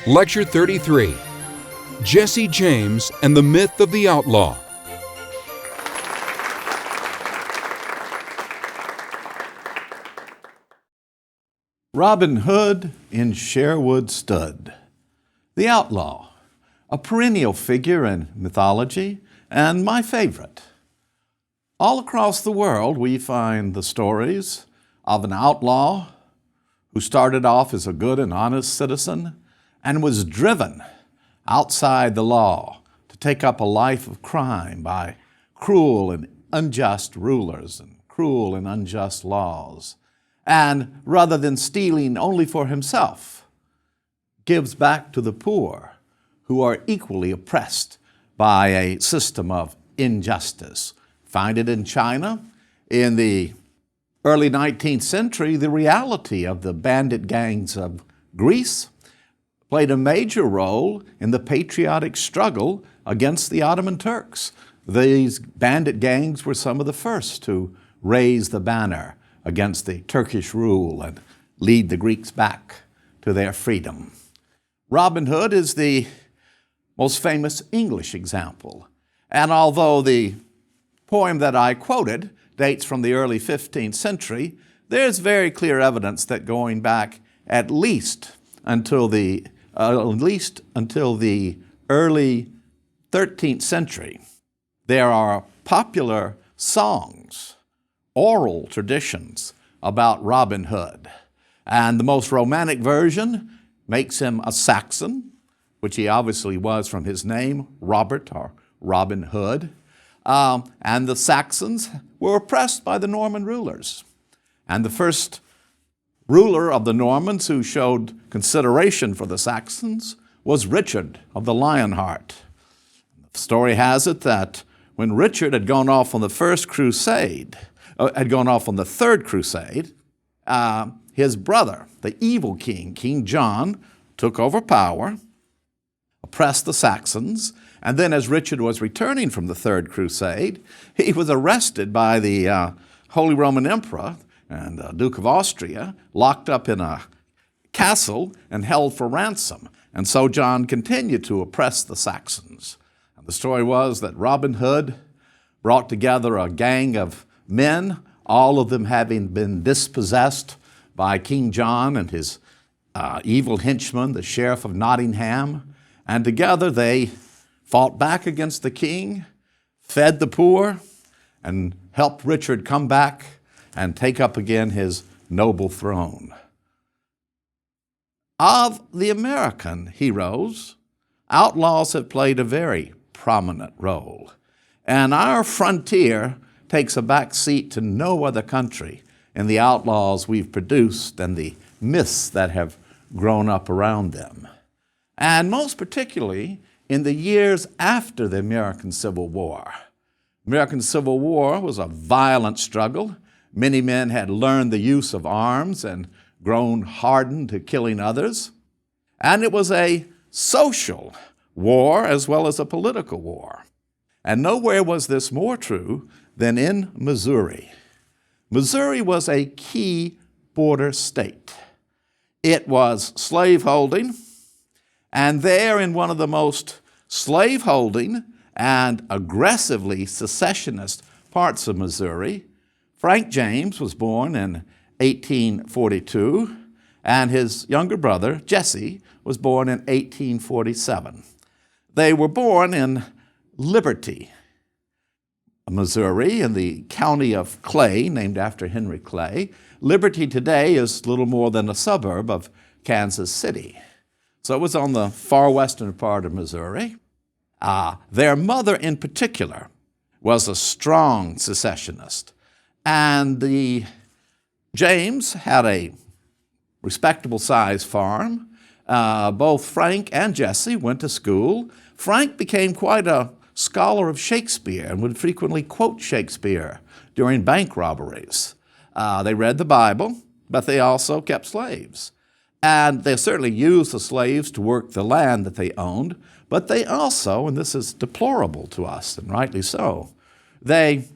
Lecture 33, Jesse James and the Myth of the Outlaw. Robin Hood in Sherwood stood. The outlaw, a perennial figure in mythology and my favorite. All across the world we find the stories of an outlaw who started off as a good and honest citizen and was driven outside the law to take up a life of crime by cruel and unjust rulers and cruel and unjust laws. And rather than stealing only for himself, gives back to the poor who are equally oppressed by a system of injustice. Find it in China. In the early 19th century, the reality of the bandit gangs of Greece played a major role in the patriotic struggle against the Ottoman Turks. These bandit gangs were some of the first to raise the banner against the Turkish rule and lead the Greeks back to their freedom. Robin Hood is the most famous English example. And although the poem that I quoted dates from the early 15th century, there's very clear evidence that going back at least until the early 13th century, there are popular songs, oral traditions about Robin Hood. And the most romantic version makes him a Saxon, which he obviously was from his name, Robert or Robin Hood. And the Saxons were oppressed by the Norman rulers. And the first ruler of the Normans who showed consideration for the Saxons was Richard of the Lionheart. The story has it that when Richard had gone off on the third crusade, his brother, the evil king, King John, took over power, oppressed the Saxons, and then as Richard was returning from the Third Crusade, he was arrested by the Holy Roman Emperor and Duke of Austria, locked up in a castle and held for ransom. And so John continued to oppress the Saxons. And the story was that Robin Hood brought together a gang of men, all of them having been dispossessed by King John and his evil henchman, the Sheriff of Nottingham. And together they fought back against the king, fed the poor, and helped Richard come back and take up again his noble throne. Of the American heroes, outlaws have played a very prominent role. And our frontier takes a back seat to no other country in the outlaws we've produced and the myths that have grown up around them. And most particularly in the years after the American Civil War. The American Civil War was a violent struggle. Many men had learned the use of arms and grown hardened to killing others. And it was a social war as well as a political war. And nowhere was this more true than in Missouri. Missouri was a key border state. It was slaveholding, and there in one of the most slaveholding and aggressively secessionist parts of Missouri, Frank James was born in 1842, and his younger brother, Jesse, was born in 1847. They were born in Liberty, Missouri, in the county of Clay, named after Henry Clay. Liberty today is little more than a suburb of Kansas City. So it was on the far western part of Missouri. Their mother in particular was a strong secessionist. And James had a respectable sized farm. Both Frank and Jesse went to school. Frank became quite a scholar of Shakespeare and would frequently quote Shakespeare during bank robberies. They read the Bible, but they also kept slaves. And they certainly used the slaves to work the land that they owned, but they also, and this is deplorable to us, and rightly so, they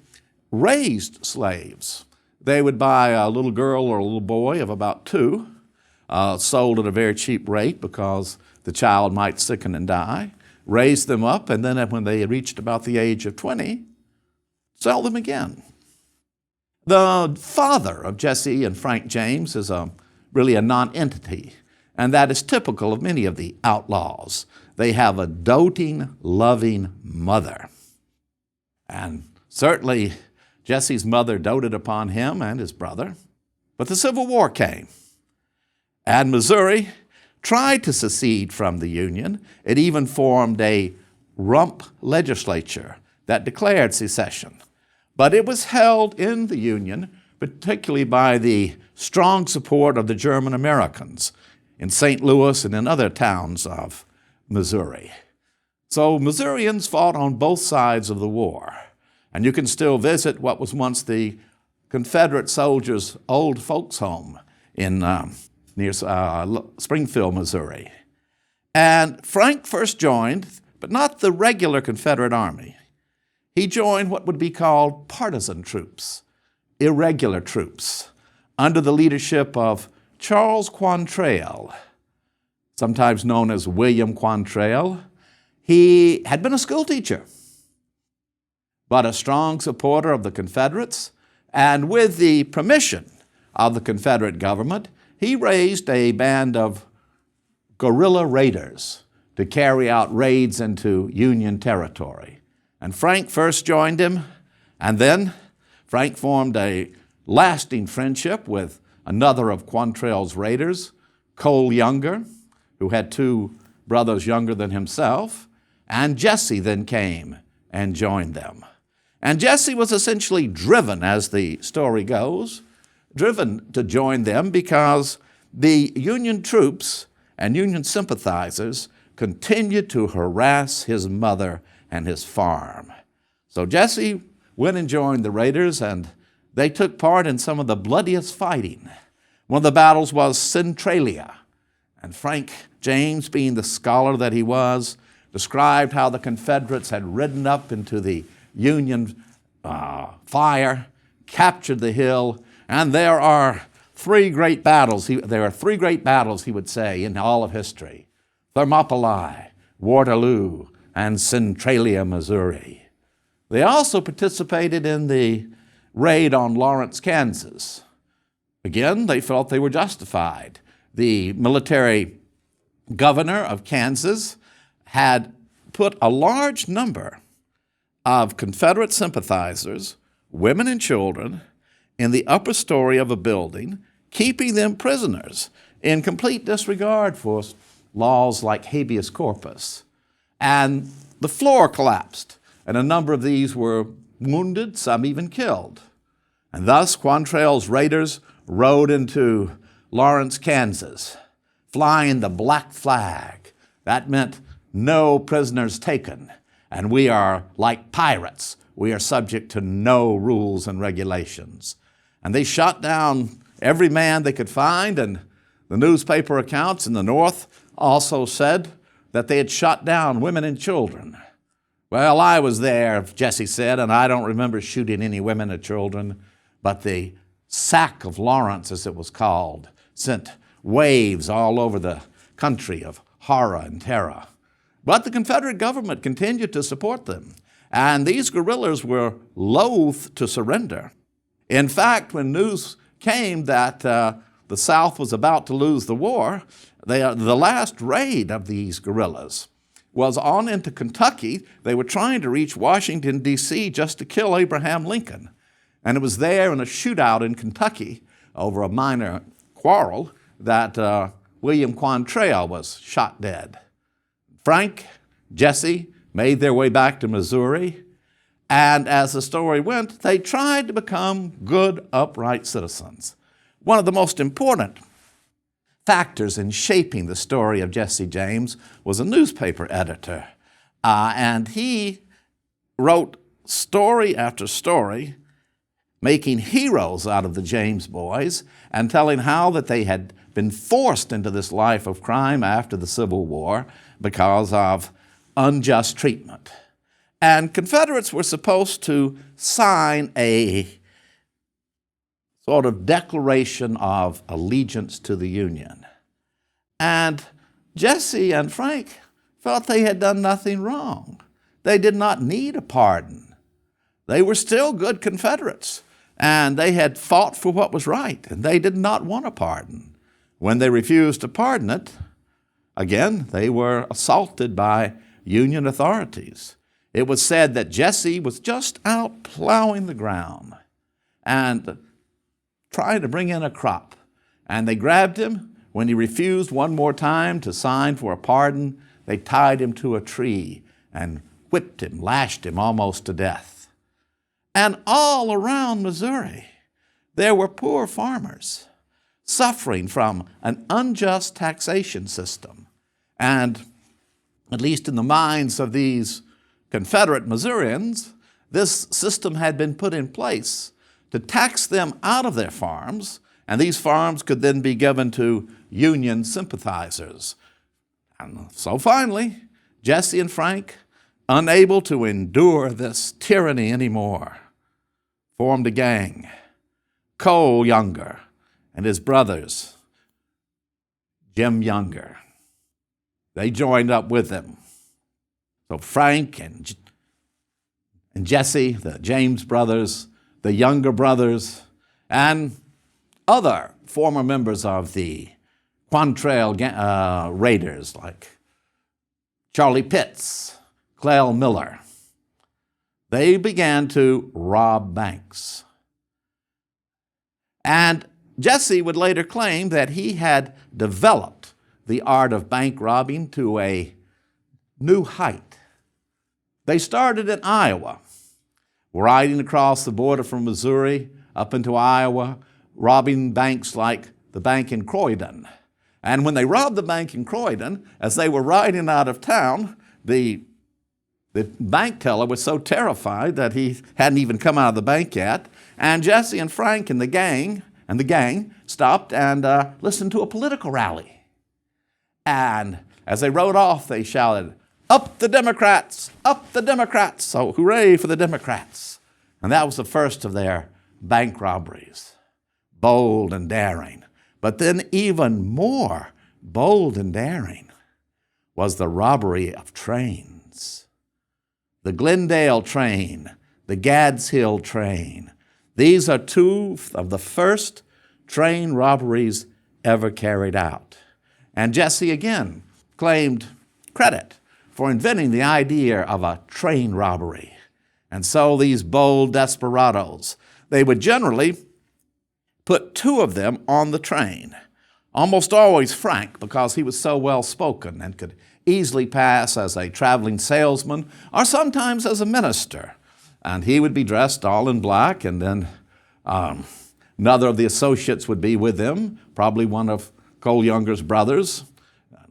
raised slaves. They would buy a little girl or a little boy of about 2, sold at a very cheap rate because the child might sicken and die, raise them up, and then when they reached about the age of 20, sell them again. The father of Jesse and Frank James is really a non-entity, and that is typical of many of the outlaws. They have a doting, loving mother. And certainly Jesse's mother doted upon him and his brother. But the Civil War came, and Missouri tried to secede from the Union. It even formed a rump legislature that declared secession. But it was held in the Union, particularly by the strong support of the German Americans in St. Louis and in other towns of Missouri. So Missourians fought on both sides of the war. And you can still visit what was once the Confederate soldiers' old folks' home in near Springfield, Missouri. And Frank first joined, but not the regular Confederate Army. He joined what would be called partisan troops, irregular troops, under the leadership of Charles Quantrell, sometimes known as William Quantrell. He had been a schoolteacher, but a strong supporter of the Confederates, and with the permission of the Confederate government, he raised a band of guerrilla raiders to carry out raids into Union territory. And Frank first joined him, and then Frank formed a lasting friendship with another of Quantrell's raiders, Cole Younger, who had 2 brothers younger than himself, and Jesse then came and joined them. And Jesse was essentially driven, as the story goes, driven to join them because the Union troops and Union sympathizers continued to harass his mother and his farm. So Jesse went and joined the raiders, and they took part in some of the bloodiest fighting. One of the battles was Centralia, and Frank James, being the scholar that he was, described how the Confederates had ridden up into the Union fire, captured the hill, and there are 3 great battles. There are 3 great battles, he would say, in all of history: Thermopylae, Waterloo, and Centralia, Missouri. They also participated in the raid on Lawrence, Kansas. Again, they felt they were justified. The military governor of Kansas had put a large number of Confederate sympathizers, women and children, in the upper story of a building, keeping them prisoners in complete disregard for laws like habeas corpus. And the floor collapsed, and a number of these were wounded, some even killed. And thus Quantrell's raiders rode into Lawrence, Kansas, flying the black flag. That meant no prisoners taken, and we are like pirates. We are subject to no rules and regulations. And they shot down every man they could find, and the newspaper accounts in the North also said that they had shot down women and children. Well, I was there, Jesse said, and I don't remember shooting any women or children, but the sack of Lawrence, as it was called, sent waves all over the country of horror and terror. But the Confederate government continued to support them, and these guerrillas were loath to surrender. In fact, when news came that the South was about to lose the war, the last raid of these guerrillas was on into Kentucky. They were trying to reach Washington, D.C. just to kill Abraham Lincoln. And it was there in a shootout in Kentucky over a minor quarrel that William Quantrell was shot dead. Frank, Jesse made their way back to Missouri, and as the story went, they tried to become good, upright citizens. One of the most important factors in shaping the story of Jesse James was a newspaper editor, and he wrote story after story, making heroes out of the James boys and telling how that they had been forced into this life of crime after the Civil War because of unjust treatment. And Confederates were supposed to sign a sort of declaration of allegiance to the Union. And Jesse and Frank felt they had done nothing wrong. They did not need a pardon. They were still good Confederates, and they had fought for what was right, and they did not want a pardon. When they refused to pardon it, again, they were assaulted by Union authorities. It was said that Jesse was just out plowing the ground and trying to bring in a crop, and they grabbed him. When he refused one more time to sign for a pardon, they tied him to a tree and whipped him, lashed him almost to death. And all around Missouri, there were poor farmers suffering from an unjust taxation system. And at least in the minds of these Confederate Missourians, this system had been put in place to tax them out of their farms, and these farms could then be given to Union sympathizers. And so finally, Jesse and Frank, unable to endure this tyranny anymore, formed a gang. Cole Younger and his brothers, Jim Younger, they joined up with them. So Frank and Jesse, the James brothers, the Younger brothers, and other former members of the Quantrell Raiders like Charlie Pitts, Clell Miller, they began to rob banks. And Jesse would later claim that he had developed the art of bank robbing to a new height. They started in Iowa, riding across the border from Missouri up into Iowa, robbing banks like the bank in Croydon. And when they robbed the bank in Croydon, as they were riding out of town, the bank teller was so terrified that he hadn't even come out of the bank yet. And Jesse and Frank and the gang stopped and listened to a political rally. And as they rode off, they shouted, "Up the Democrats! Up the Democrats!" So hooray for the Democrats. And that was the first of their bank robberies. Bold and daring. But then even more bold and daring was the robbery of trains. The Glendale train, the Gads Hill train. These are two of the first train robberies ever carried out. And Jesse again claimed credit for inventing the idea of a train robbery. And so these bold desperados, they would generally put two of them on the train, almost always Frank, because he was so well-spoken and could easily pass as a traveling salesman or sometimes as a minister. And he would be dressed all in black, and then another of the associates would be with him, probably one of Cole Younger's brothers,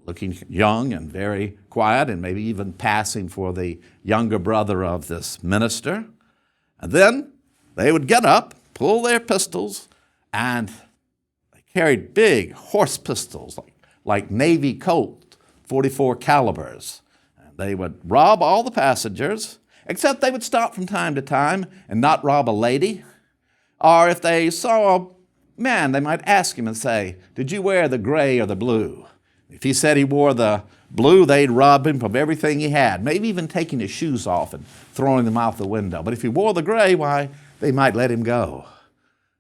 looking young and very quiet and maybe even passing for the younger brother of this minister. And then they would get up, pull their pistols, and they carried big horse pistols like Navy Colt 44 calibers. And they would rob all the passengers, except they would stop from time to time and not rob a lady. Or if they saw a man, they might ask him and say, "Did you wear the gray or the blue?" If he said he wore the blue, they'd rob him of everything he had, maybe even taking his shoes off and throwing them out the window. But if he wore the gray, why, they might let him go.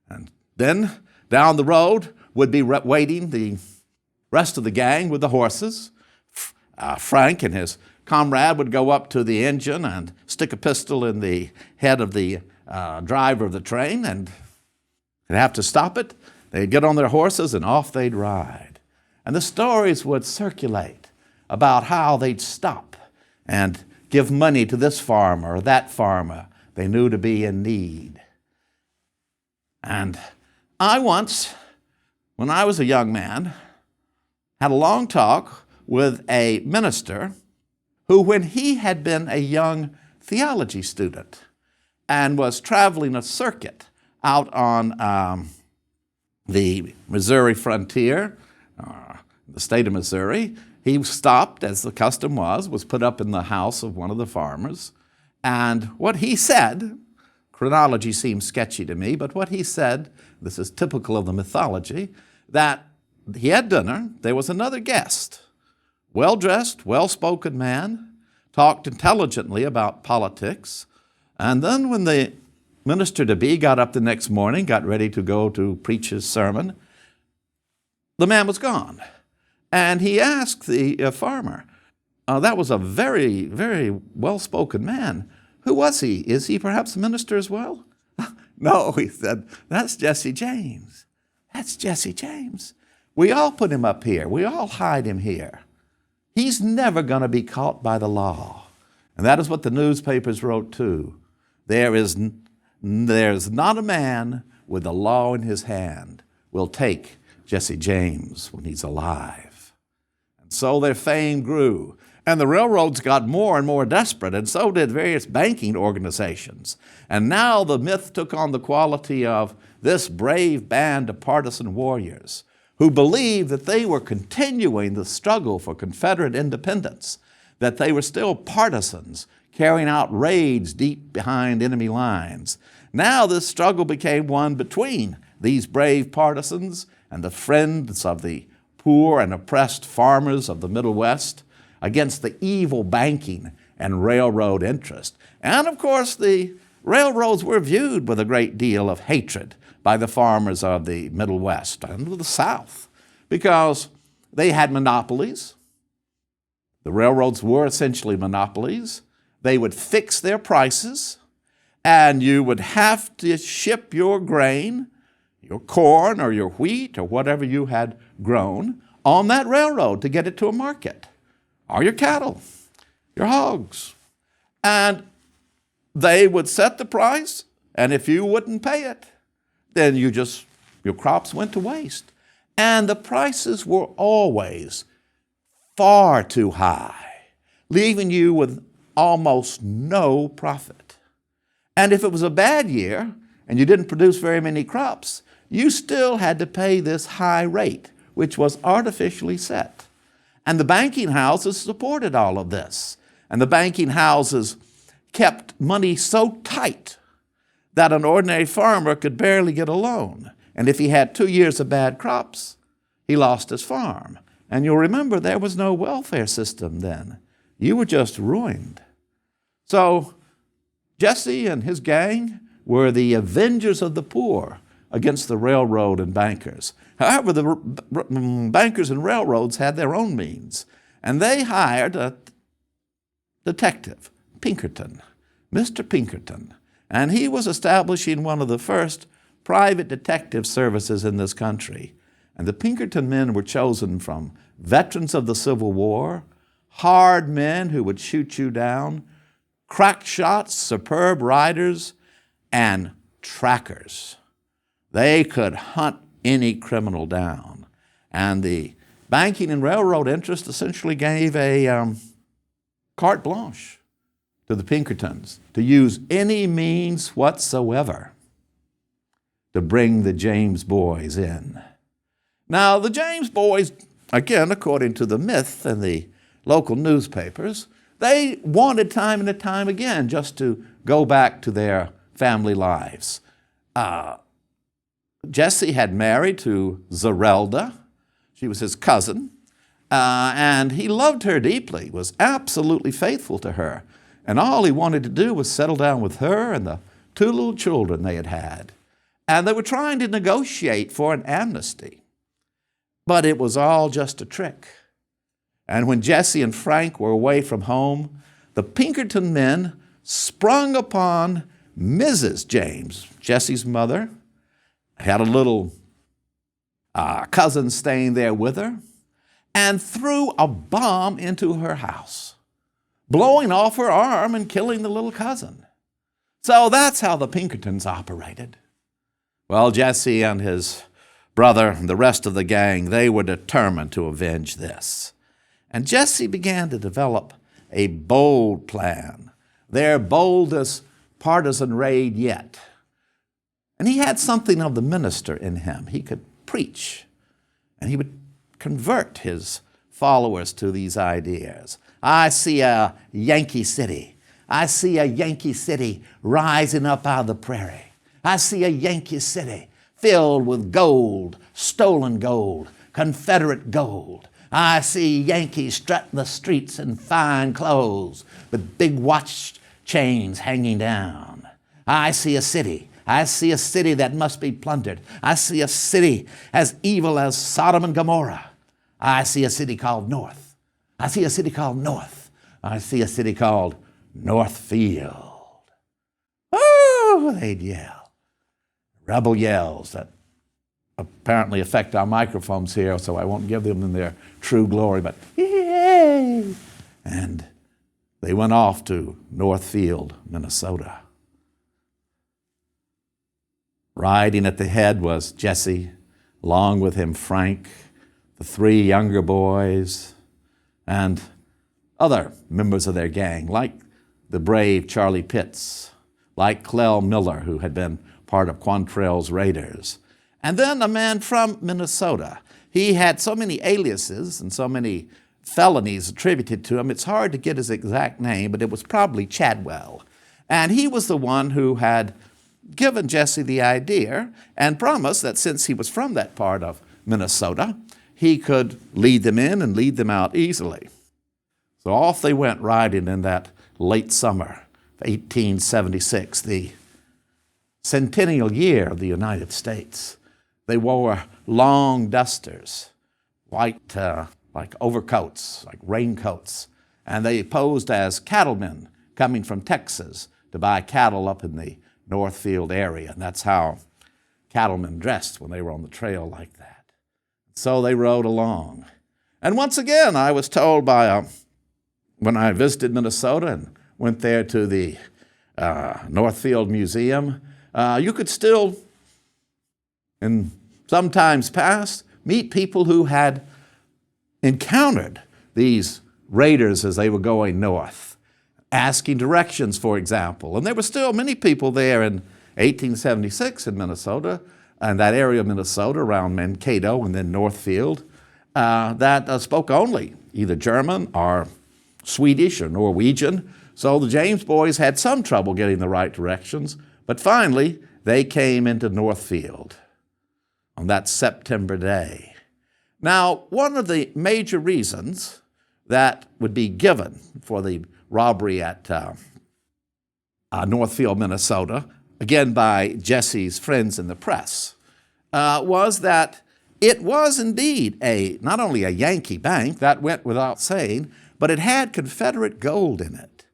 And then down the road would be waiting the rest of the gang with the horses. Frank and his comrade would go up to the engine and stick a pistol in the head of the driver of the train, and they'd have to stop it. They'd get on their horses and off they'd ride. And the stories would circulate about how they'd stop and give money to this farmer or that farmer they knew to be in need. And I once, when I was a young man, had a long talk with a minister who, when he had been a young theology student and was traveling a circuit out on the Missouri frontier, the state of Missouri, he stopped, as the custom was put up in the house of one of the farmers. And what he said chronology seems sketchy to me, but what he said, this is typical of the mythology, that he had dinner, there was another guest, well-dressed, well-spoken man, talked intelligently about politics, and then when the minister-to-be got up the next morning, got ready to go to preach his sermon, the man was gone. And he asked the farmer, that was a very, very well-spoken man. Who was he? Is he perhaps a minister as well? No, he said, that's Jesse James. That's Jesse James. We all put him up here. We all hide him here. He's never going to be caught by the law. And that is what the newspapers wrote too. There's not a man with the law in his hand will take Jesse James when he's alive. And so their fame grew. And the railroads got more and more desperate, and so did various banking organizations. And now the myth took on the quality of this brave band of partisan warriors who believed that they were continuing the struggle for Confederate independence, that they were still partisans carrying out raids deep behind enemy lines. Now this struggle became one between these brave partisans and the friends of the poor and oppressed farmers of the Middle West against the evil banking and railroad interest. And of course, the railroads were viewed with a great deal of hatred by the farmers of the Middle West and the South because they had monopolies. The railroads were essentially monopolies. They would fix their prices, and you would have to ship your grain, your corn or your wheat or whatever you had grown on that railroad to get it to a market, or your cattle, your hogs. And they would set the price, and if you wouldn't pay it, then your crops went to waste. And the prices were always far too high, leaving you with almost no profit. And if it was a bad year and you didn't produce very many crops, you still had to pay this high rate, which was artificially set. And the banking houses supported all of this. And the banking houses kept money so tight that an ordinary farmer could barely get a loan. And if he had 2 years of bad crops, he lost his farm. And you'll remember there was no welfare system then. You were just ruined. So Jesse and his gang were the avengers of the poor against the railroad and bankers. However, the bankers and railroads had their own means, and they hired a detective, Pinkerton, Mr. Pinkerton, and he was establishing one of the first private detective services in this country. And the Pinkerton men were chosen from veterans of the Civil War, hard men who would shoot you down, crack shots, superb riders, and trackers. They could hunt any criminal down. And the banking and railroad interest essentially gave a carte blanche to the Pinkertons to use any means whatsoever to bring the James boys in. Now, the James boys, again, according to the myth and the local newspapers, they wanted time and time again just to go back to their family lives. Jesse had married to Zerelda. She was his cousin. And he loved her deeply, was absolutely faithful to her. And all he wanted to do was settle down with her and the 2 little children they had had. And they were trying to negotiate for an amnesty. But it was all just a trick. And when Jesse and Frank were away from home, the Pinkerton men sprung upon Mrs. James, Jesse's mother, had a little cousin staying there with her, and threw a bomb into her house, blowing off her arm and killing the little cousin. So that's how the Pinkertons operated. Well, Jesse and his brother and the rest of the gang, they were determined to avenge this. And Jesse began to develop a bold plan, their boldest partisan raid yet. And he had something of the minister in him. He could preach, and he would convert his followers to these ideas. I see a Yankee City. I see a Yankee city rising up out of the prairie. I see a Yankee city filled with gold, stolen gold, Confederate gold. I see Yankees strutting the streets in fine clothes with big watch chains hanging down. I see a city. I see a city that must be plundered. I see a city as evil as Sodom and Gomorrah. I see a city called North. I see a city called North. I see a city called Northfield. Oh, they'd yell. Rebel yells that apparently affect our microphones here, so I won't give them in their true glory, but yay! And they went off to Northfield, Minnesota. Riding at the head was Jesse, along with him Frank, the three younger boys, and other members of their gang, like the brave Charlie Pitts, like Clell Miller, who had been part of Quantrell's Raiders, and then a man from Minnesota. He had so many aliases and so many felonies attributed to him, it's hard to get his exact name, but it was probably Chadwell. And he was the one who had given Jesse the idea and promised that since he was from that part of Minnesota, he could lead them in and lead them out easily. So off they went riding in that late summer of 1876, the centennial year of the United States. They wore long dusters, white like overcoats, like raincoats, and they posed as cattlemen coming from Texas to buy cattle up in the Northfield area, and that's how cattlemen dressed when they were on the trail like that. So they rode along. And once again, I was told when I visited Minnesota and went there to the Northfield Museum, you could still, in some times past, meet people who had encountered these raiders as they were going north, asking directions, for example. And there were still many people there in 1876 in Minnesota, and that area of Minnesota around Mankato and then Northfield, that spoke only either German or Swedish or Norwegian. So the James boys had some trouble getting the right directions, but finally they came into Northfield on that September day. Now, one of the major reasons that would be given for the robbery at Northfield, Minnesota, again by Jesse's friends in the press, was that it was indeed not only a Yankee bank, that went without saying, but it had Confederate gold in it.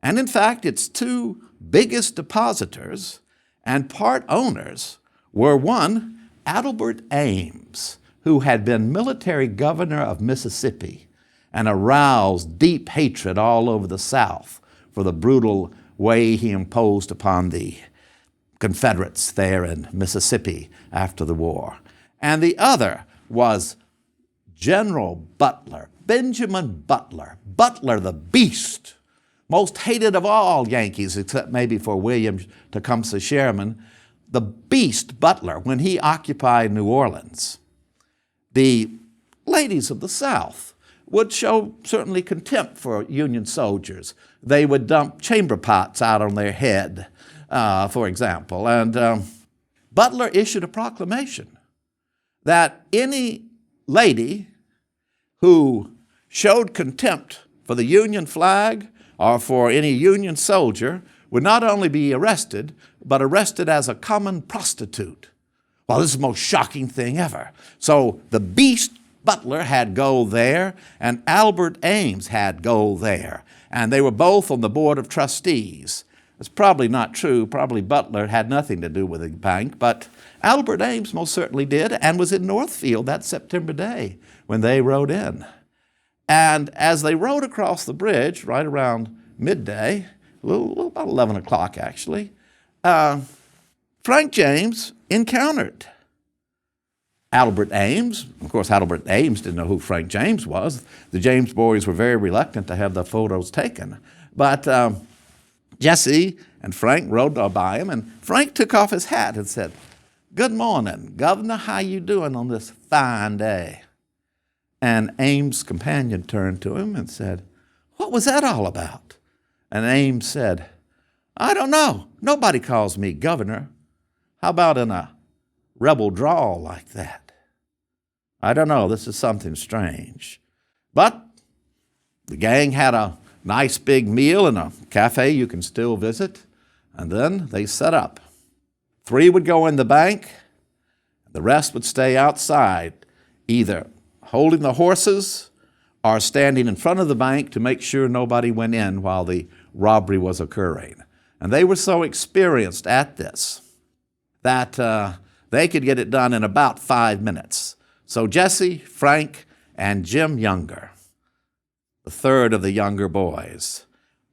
And in fact, its two biggest depositors and part owners were one, Adelbert Ames, who had been military governor of Mississippi and aroused deep hatred all over the South for the brutal way he imposed upon the Confederates there in Mississippi after the war. And the other was General Butler, Benjamin Butler, Butler the Beast, most hated of all Yankees except maybe for William Tecumseh Sherman, the Beast Butler, when he occupied New Orleans. The ladies of the South would show certainly contempt for Union soldiers. They would dump chamber pots out on their head, for example. And Butler issued a proclamation that any lady who showed contempt for the Union flag or for any Union soldier would not only be arrested, but arrested as a common prostitute. Well, this is the most shocking thing ever. So the Beast Butler had gold there, and Albert Ames had gold there, and they were both on the board of trustees. It's probably not true. Probably Butler had nothing to do with the bank, but Albert Ames most certainly did and was in Northfield that September day when they rode in. And as they rode across the bridge, right around midday, about 11 o'clock actually, Frank James encountered Albert Ames. Of course, Albert Ames didn't know who Frank James was. The James boys were very reluctant to have the photos taken. But Jesse and Frank rode by him, and Frank took off his hat and said, "Good morning, Governor. How you doing on this fine day?" And Ames' companion turned to him and said, "What was that all about?" And Ames said, "I don't know. Nobody calls me governor. How about in a rebel drawl like that? I don't know. This is something strange." But the gang had a nice big meal in a cafe you can still visit, and then they set up. 3 would go in the bank, the rest would stay outside, either holding the horses or standing in front of the bank to make sure nobody went in while the robbery was occurring. And they were so experienced at this that they could get it done in about 5 minutes. So Jesse, Frank, and Jim Younger, the third of the younger boys,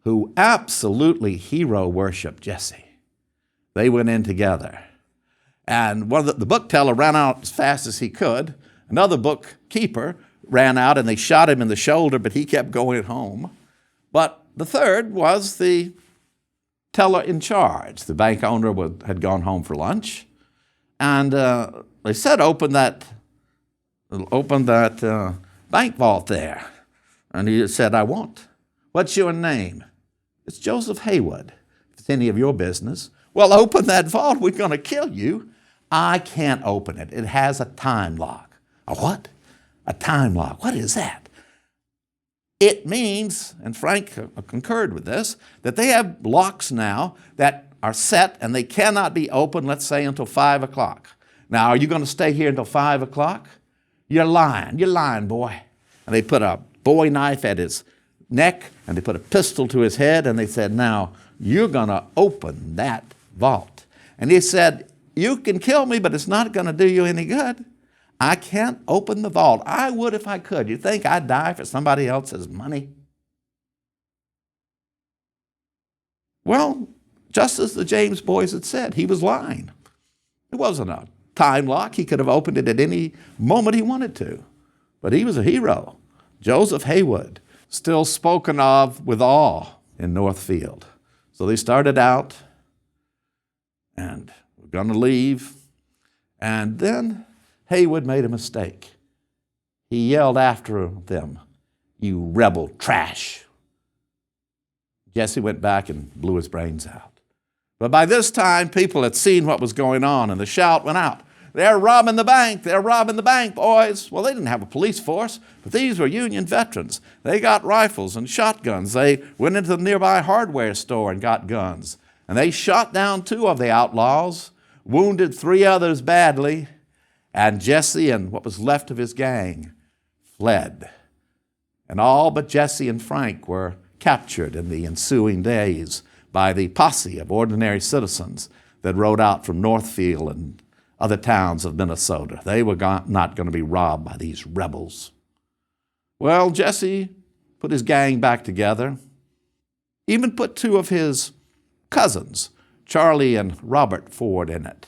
who absolutely hero worshiped Jesse, they went in together. And one of the bookteller ran out as fast as he could. Another bookkeeper ran out and they shot him in the shoulder, but he kept going home. But the third was the teller in charge. The bank owner had gone home for lunch. And they said, open that bank vault there. And he said, "I won't." "What's your name?" "It's Joseph Haywood." "If it's any of your business." "Well, open that vault. We're going to kill you." "I can't open it. It has a time lock." "A what?" "A time lock." "What is that?" It means, and Frank concurred with this, that they have locks now that are set and they cannot be opened, let's say, until 5 o'clock. Now, are you going to stay here until 5 o'clock? You're lying, boy. And they put a bowie knife at his neck and they put a pistol to his head and they said, "Now, you're going to open that vault." And he said, "You can kill me, but it's not going to do you any good. I can't open the vault. I would if I could. You think I'd die for somebody else's money?" Well, just as the James boys had said, he was lying. It wasn't a time lock. He could have opened it at any moment he wanted to. But he was a hero. Joseph Haywood, still spoken of with awe in Northfield. So they started out and were going to leave. And then Haywood made a mistake. He yelled after them, "You rebel trash." Jesse went back and blew his brains out. But by this time, people had seen what was going on, and the shout went out, "They're robbing the bank! They're robbing the bank, boys!" Well, they didn't have a police force, but these were Union veterans. They got rifles and shotguns. They went into the nearby hardware store and got guns. And they shot down 2 of the outlaws, wounded 3 others badly, and Jesse and what was left of his gang fled. And all but Jesse and Frank were captured in the ensuing days by the posse of ordinary citizens that rode out from Northfield and other towns of Minnesota. They were not going to be robbed by these rebels. Well, Jesse put his gang back together, even put 2 of his cousins, Charlie and Robert Ford, in it.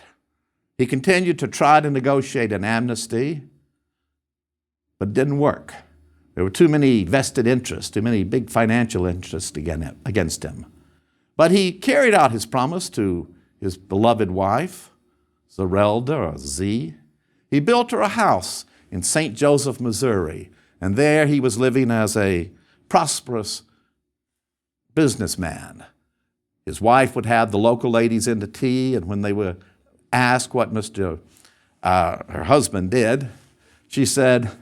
He continued to try to negotiate an amnesty, but it didn't work. There were too many vested interests, too many big financial interests against him. But he carried out his promise to his beloved wife, Zerelda, or Z. He built her a house in St. Joseph, Missouri, and there he was living as a prosperous businessman. His wife would have the local ladies into tea, and when they were asked what her husband did, she said,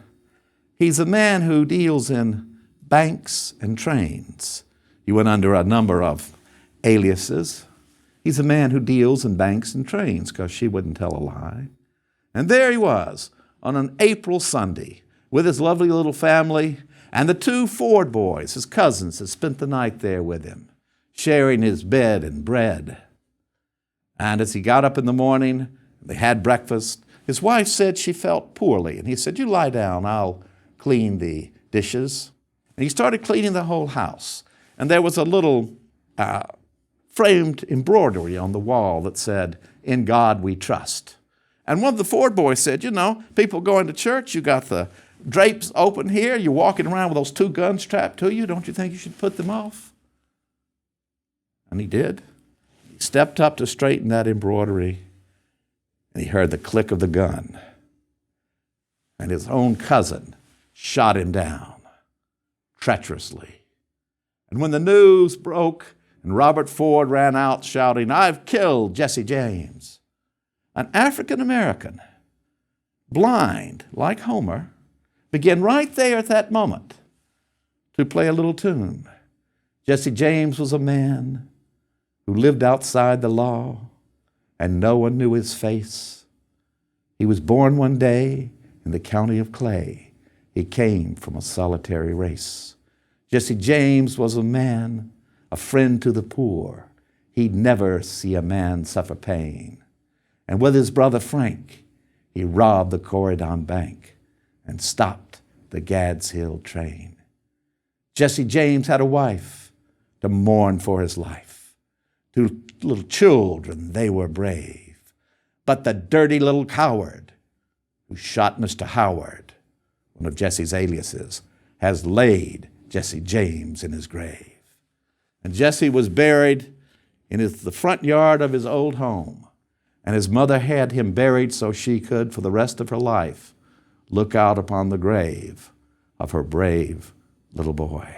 "He's a man who deals in banks and trains." He went under a number of aliases. "He's a man who deals in banks and trains," because she wouldn't tell a lie. And there he was on an April Sunday with his lovely little family, and the 2 Ford boys, his cousins, had spent the night there with him, sharing his bed and bread. And as he got up in the morning, they had breakfast, his wife said she felt poorly. And he said, "You lie down, I'll clean the dishes." And he started cleaning the whole house. And there was a little framed embroidery on the wall that said, "In God we trust." And one of the Ford boys said, "You know, people going to church, you got the drapes open here, you're walking around with those 2 guns strapped to you. Don't you think you should put them off?" And he did. He stepped up to straighten that embroidery, and he heard the click of the gun. And his own cousin shot him down treacherously. And when the news broke and Robert Ford ran out shouting, "I've killed Jesse James," an African American, blind like Homer, began right there at that moment to play a little tune. Jesse James was a man who lived outside the law, and no one knew his face. He was born one day in the county of Clay. He came from a solitary race. Jesse James was a man, a friend to the poor. He'd never see a man suffer pain. And with his brother Frank, he robbed the Corridon Bank and stopped the Gads Hill train. Jesse James had a wife to mourn for his life. 2 little children, they were brave. But the dirty little coward who shot Mr. Howard, one of Jesse's aliases, has laid Jesse James in his grave. And Jesse was buried in the front yard of his old home. And his mother had him buried so she could, for the rest of her life, look out upon the grave of her brave little boy.